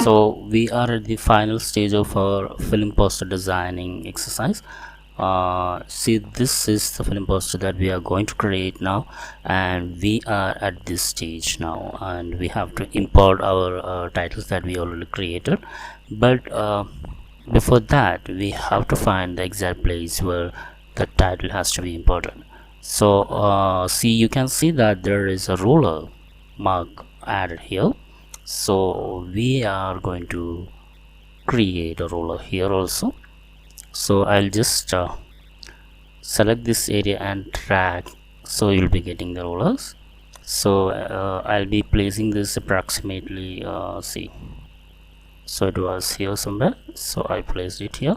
So we are at the final stage of our film poster designing exercise. See, this is the film poster that we are going to create now, and we are at this stage now, and we have to import our titles that we already created. But before that, we have to find the exact place where the title has to be imported. So see, you can see that there is a ruler mark added here. So we are going to create a ruler here also. So I'll just select this area and drag, so you'll be getting the rulers. So I'll be placing this approximately, see, so it was here somewhere, so I placed it here.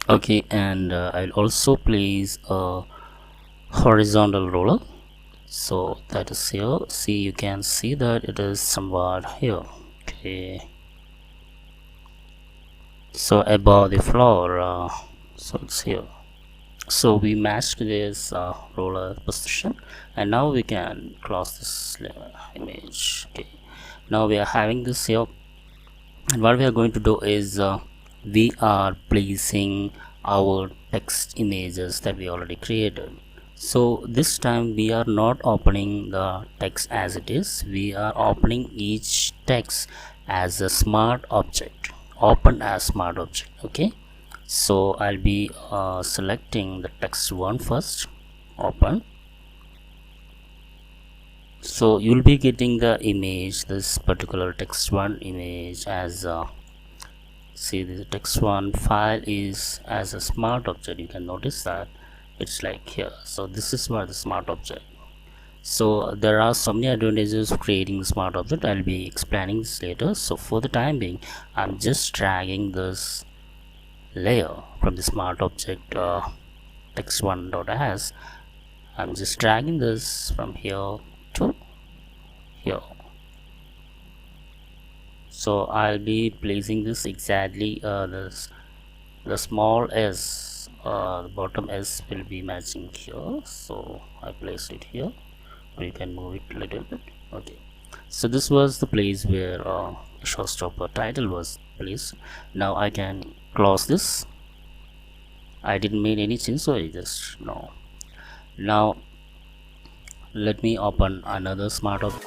Okay, and I'll also place a horizontal ruler, so that is here. See, you can see that it is somewhat here. Okay, so above the floor, so it's here. So we matched this roller position, and now we can close this image. Okay, now we are having this here, and what we are going to do is we are placing our text images that we already created. So this time we are not opening the text as it is, we are opening each text as a smart object, open as smart object. Okay, so I'll be selecting the text one first, open. So you'll be getting the image, this particular text one image as see, the text one file is as a smart object. You can notice that it's like here. So this is what the smart object. So there are so many advantages of creating smart object. I'll be explaining this later. So for the time being, I'm just dragging this layer from the smart object text1.as. I'm just dragging this from here to here. So I'll be placing this exactly the small s, the bottom s will be matching here. So I placed it here, or you can move it a little bit. Okay, so this was the place where showstopper title was placed. Now I can close this. I didn't make any change, so I just no. Now let me open another smart object.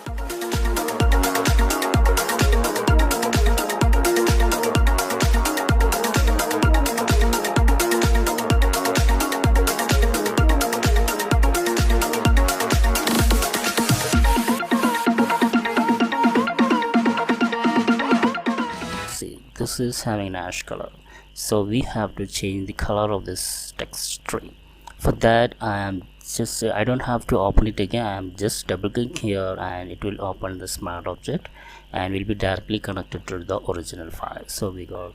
See, this is having an ash color, so we have to change the color of this text string. For that, I am just I don't have to open it again. I am just double click here and it will open the smart object and will be directly connected to the original file. So we got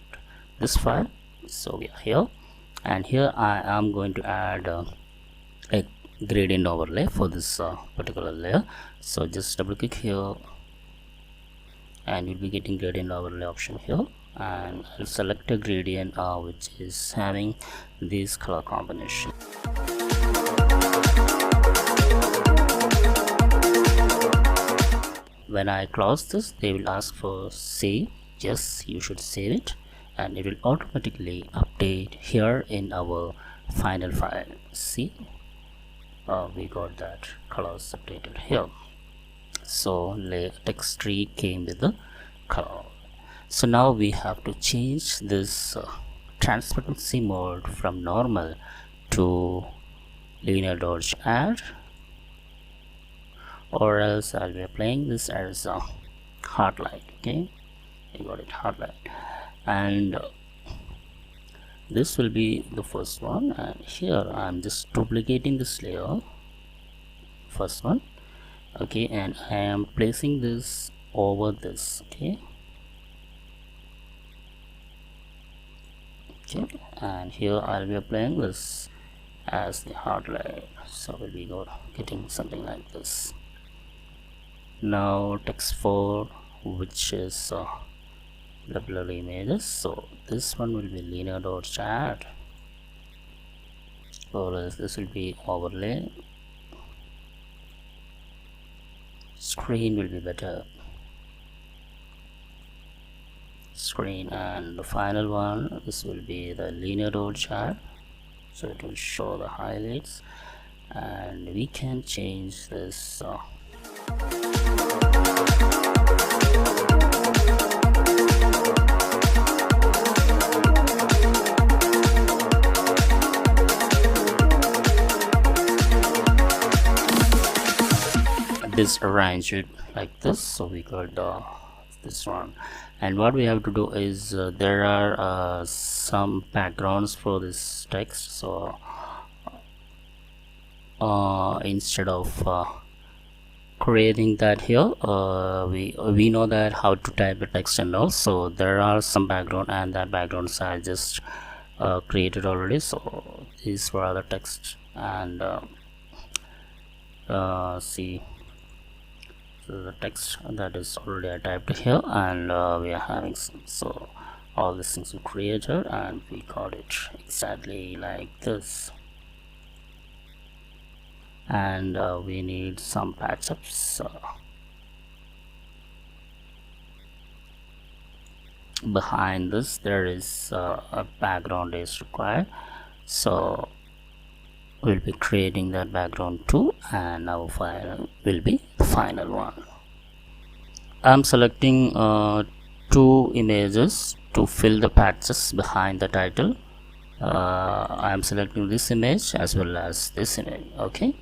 this file, so we are here, and here I am going to add a gradient overlay for this particular layer. So just double click here and you'll be getting gradient overlay option here, and I'll select a gradient which is having this color combination. When I close this, they will ask for save. Yes, you should save it, and it will automatically update here in our final file. See, we got that colors updated here. So text tree came with the color. So now we have to change this transparency mode from normal to linear dodge add, or else I'll be applying this as a hard light. Okay, you got it, hard light, and this will be the first one, and here I'm just duplicating this layer, first one. Okay, and I am placing this over this. Okay, and here I'll be applying this as the hard light, so we'll be getting something like this. Now text 4, which is the blur images, so this one will be linear dot add, or else this will be overlay. Screen will be better. screen, and the final one, this will be the linear road chart, so it will show the highlights, and we can change this arrange it like this. So we got this one, and what we have to do is there are some backgrounds for this text. So instead of creating that here, we know that how to type the text and all, so there are some background, and that backgrounds are just created already. So these were the text, and see, so the text that is already typed here, and we are having some, so all these things we created, and we got it exactly like this. And we need some patch ups behind this. There is a background is required, so we'll be creating that background too, and our file will be the final one. I'm selecting 2 images to fill the patches behind the title. I'm selecting this image as well as this image. Okay,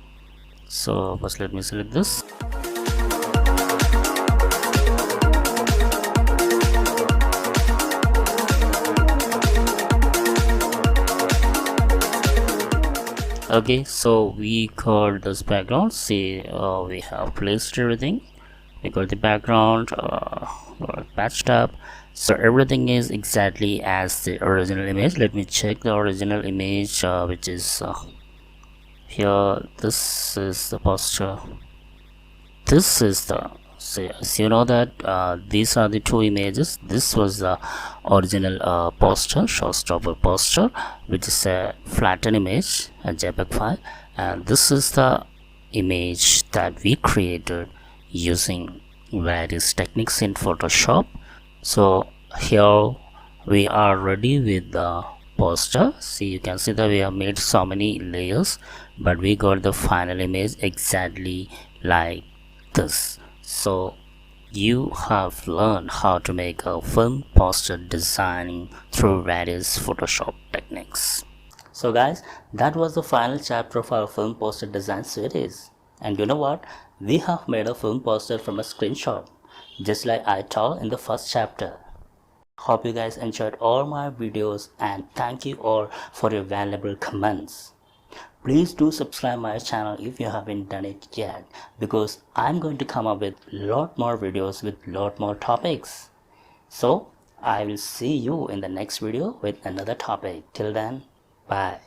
so first let me select this. Okay, so we got this background. See, we have placed everything. We got the background patched up, so everything is exactly as the original image. Let me check the original image, which is here. This is the poster. This is the, so you know that these are the 2 images. This was the original poster, showstopper poster, which is a flattened image, a JPEG file, and this is the image that we created using various techniques in Photoshop. So here we are ready with the poster. See, you can see that we have made so many layers, but we got the final image exactly like this. So you have learned how to make a film poster designing through various Photoshop techniques. So guys, that was the final chapter of our film poster design series. And you know what? We have made a film poster from a screenshot, just like I told in the first chapter. Hope you guys enjoyed all my videos, and thank you all for your valuable comments. Please do subscribe my channel if you haven't done it yet, because I'm going to come up with lot more videos with lot more topics. So I will see you in the next video with another topic. Till then, bye.